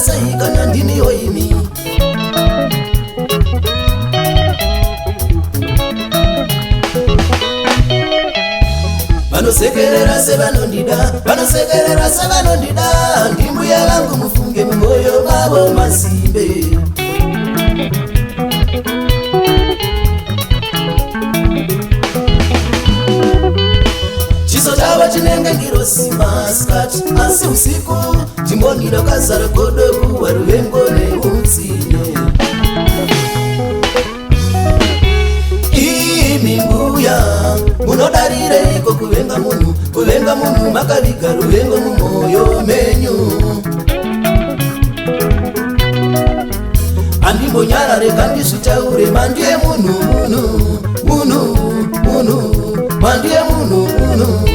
sei kana ndiniwo imi. Vanosekerera sevanondida, vanosekerera sevanondida, ndimbuya vangu mufunge mumwoyo mavo masimbe. Chiso chavo chinenge ndiro simaskati, asi usiku chimboniro kazara godoku waruvengo neutsinye. Imi mbuya munodarireiko kuvenga munhu, kuvenga munhu makaviga ruvengo mumwoyo menyu. Andimbonyarare kandizvitaure mandiye munhu munhu munhu munhu mandiye munhu munhu.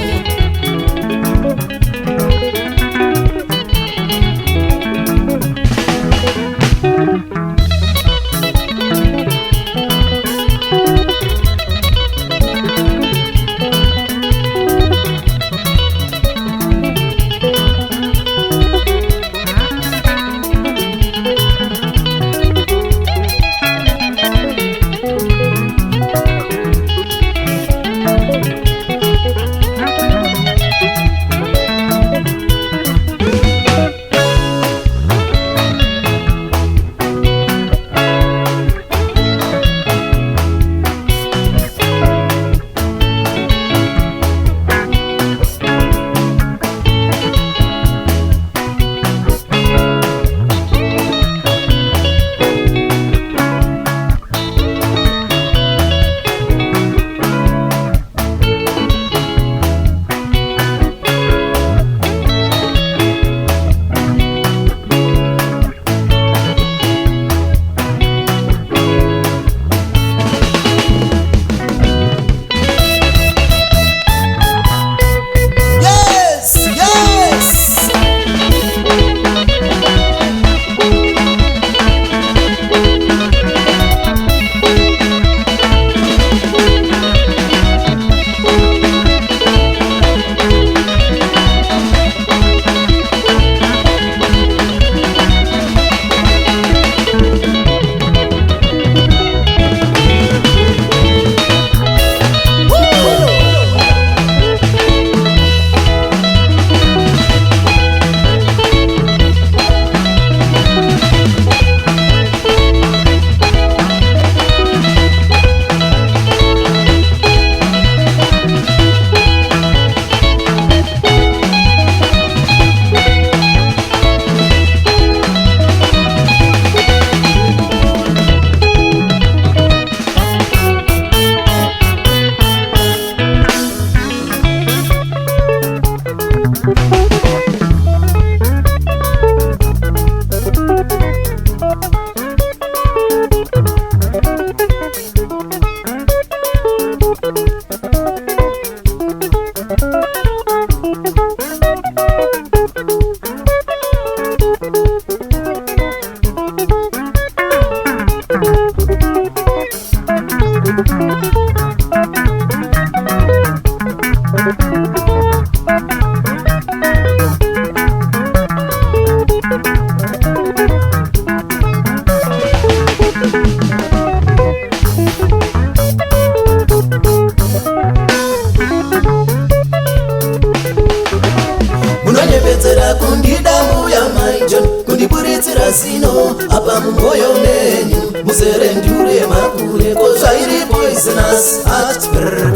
Munonyepedzera kundida mbuya maijon, kundiburitsira zino apa mumwoyo menyu. Muzere ndure makure kozvairi poisonous heart,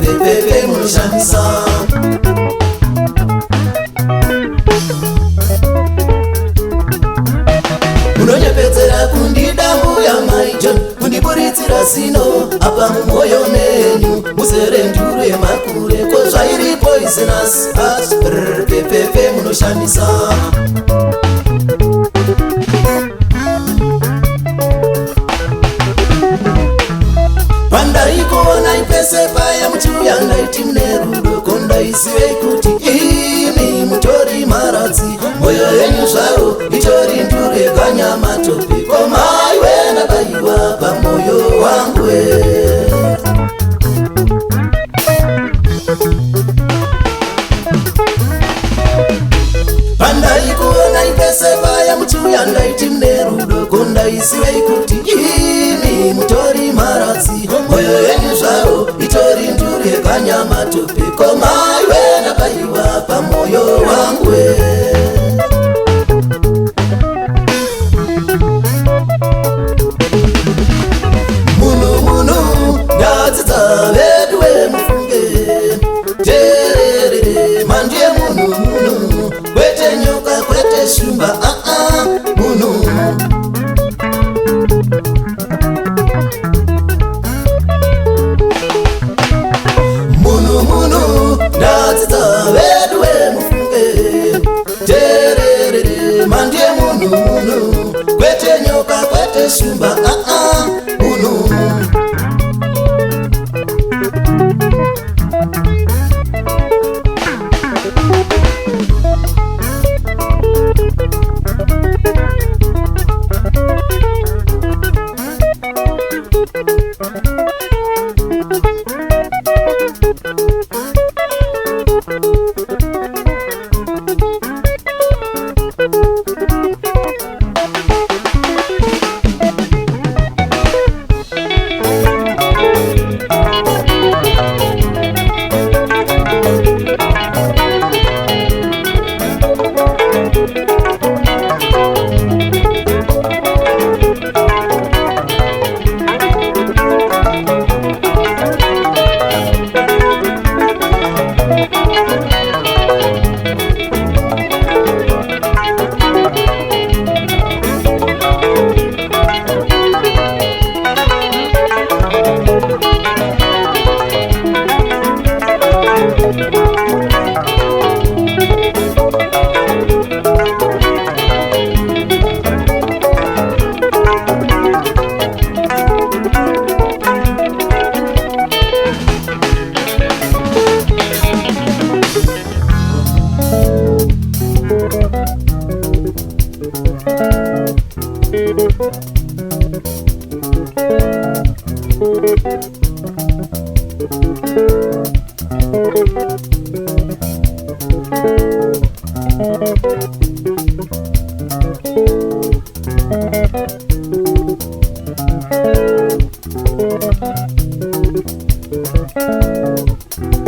pepepe munoshandisa. Munonyepedzera kundida mbuya maijon, kundiburitsira zino apa mumwoyo menyu. Muzere ndure makure kozvairi poisonous heart, pepepe munoshandisa. Pandaikuona ipese paya muchiuya ndaiti mune rudo, kondaisivei kuti imi mutori maradzi, mwoyo yenyu zvaro itori ndure kanyama tope. Komaiwe ndadaiwa pamwoyo wangu Pandaikuona ipese ndaisivei kuti imi mutori maratsi moyo yenyu zvaro itori nduru yekanyamatope komaiwe ndakaiwa pamoyo wangu munhu ndadzidza vedu wemufunge tererere mandiye munhu kwete nyoka kwete shumba munhu ndadzidza vedu wemufunge tererere mandiye munhu kwete nyoka kwete shumba munhu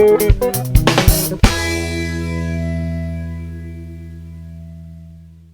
Thank you.